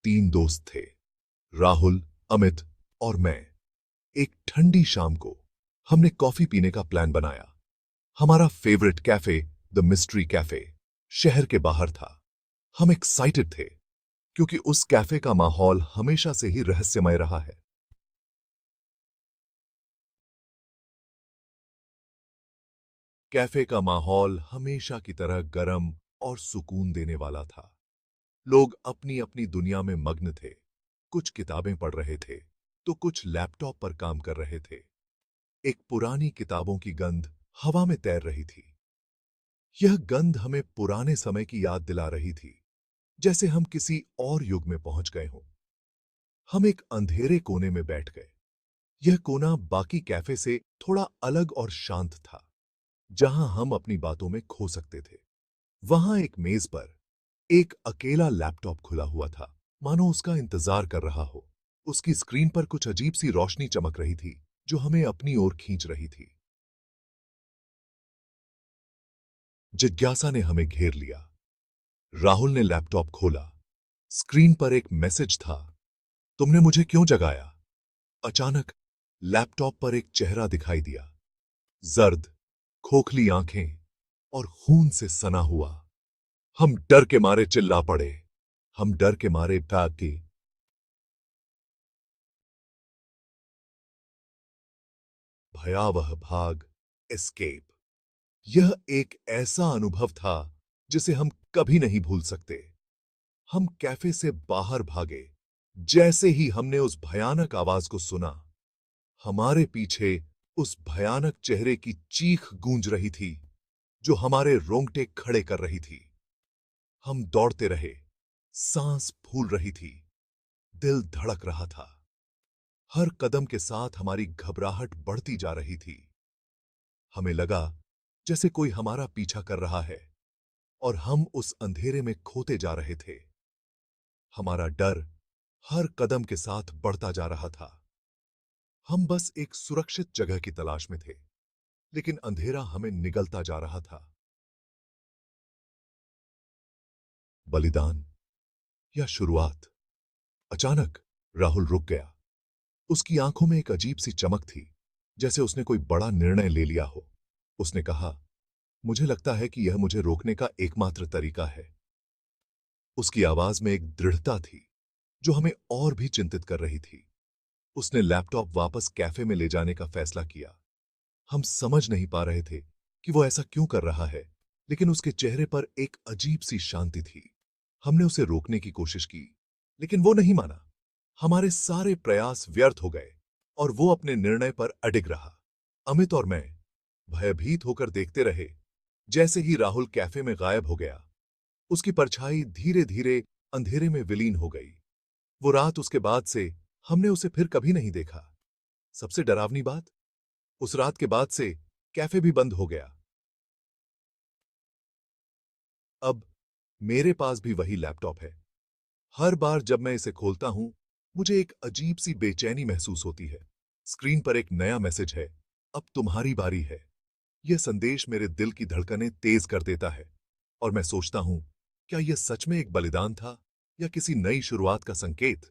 तीन दोस्त थे, राहुल, अमित और मैं। एक ठंडी शाम को हमने कॉफी पीने का प्लान बनाया। हमारा favourite cafe, the mystery cafe, शहर के बाहर था। हम एक्साइटेड थे क्योंकि उस कैफे का माहौल हमेशा से ही रहस्यमय रहा है। कैफे का माहौल हमेशा की तरह गर्म और सुकून देने वाला था। लोग अपनी अपनी दुनिया में मग्न थे। कुछ किताबें पढ़ रहे थे तो कुछ लैपटॉप पर काम कर रहे थे। एक पुरानी किताबों की गंध हवा में तैर रही थी। यह गंध हमें पुराने समय की याद दिला रही थी, जैसे हम किसी और युग में पहुंच गए हों। हम एक अंधेरे कोने में बैठ गए। यह कोना बाकी कैफे से थोड़ा अलग और शांत था, जहां हम अपनी बातों में खो सकते थे। वहां एक मेज पर एक अकेला लैपटॉप खुला हुआ था, मानो उसका इंतजार कर रहा हो। उसकी स्क्रीन पर कुछ अजीब सी रोशनी चमक रही थी, जो हमें अपनी ओर खींच रही थी। जिज्ञासा ने हमें घेर लिया। राहुल ने लैपटॉप खोला। स्क्रीन पर एक मैसेज था, तुमने मुझे क्यों जगाया? अचानक लैपटॉप पर एक चेहरा दिखाई दिया, जर्द, खोखली आंखें और खून से सना हुआ। हम डर के मारे चिल्ला पड़े। हम डर के मारे भाग गए। भयावह भाग, एस्केप। यह एक ऐसा अनुभव था जिसे हम कभी नहीं भूल सकते। हम कैफे से बाहर भागे। जैसे ही हमने उस भयानक आवाज को सुना, हमारे पीछे उस भयानक चेहरे की चीख गूंज रही थी, जो हमारे रोंगटे खड़े कर रही थी। हम दौड़ते रहे। सांस फूल रही थी, दिल धड़क रहा था। हर कदम के साथ हमारी घबराहट बढ़ती जा रही थी। हमें लगा जैसे कोई हमारा पीछा कर रहा है और हम उस अंधेरे में खोते जा रहे थे। हमारा डर हर कदम के साथ बढ़ता जा रहा था। हम बस एक सुरक्षित जगह की तलाश में थे, लेकिन अंधेरा हमें निगलता जा रहा था। बलिदान या शुरुआत? अचानक राहुल रुक गया। उसकी आंखों में एक अजीब सी चमक थी, जैसे उसने कोई बड़ा निर्णय ले लिया हो। उसने कहा, मुझे लगता है कि यह मुझे रोकने का एकमात्र तरीका है। उसकी आवाज में एक दृढ़ता थी जो हमें और भी चिंतित कर रही थी। उसने लैपटॉप वापस कैफे में ले जाने का फैसला किया। हम समझ नहीं पा रहे थे कि वो ऐसा क्यों कर रहा है, लेकिन उसके चेहरे पर एक अजीब सी शांति थी। हमने उसे रोकने की कोशिश की, लेकिन वो नहीं माना। हमारे सारे प्रयास व्यर्थ हो गए और वो अपने निर्णय पर अडिग रहा। अमित और मैं भयभीत होकर देखते रहे। जैसे ही राहुल कैफे में गायब हो गया, उसकी परछाई धीरे धीरे अंधेरे में विलीन हो गई। वो रात, उसके बाद से हमने उसे फिर कभी नहीं देखा। सबसे डरावनी बात, उस रात के बाद से कैफे भी बंद हो गया। अब मेरे पास भी वही लैपटॉप है। हर बार जब मैं इसे खोलता हूं, मुझे एक अजीब सी बेचैनी महसूस होती है। स्क्रीन पर एक नया मैसेज है, अब तुम्हारी बारी है। यह संदेश मेरे दिल की धड़कनें तेज कर देता है और मैं सोचता हूं, क्या यह सच में एक बलिदान था या किसी नई शुरुआत का संकेत?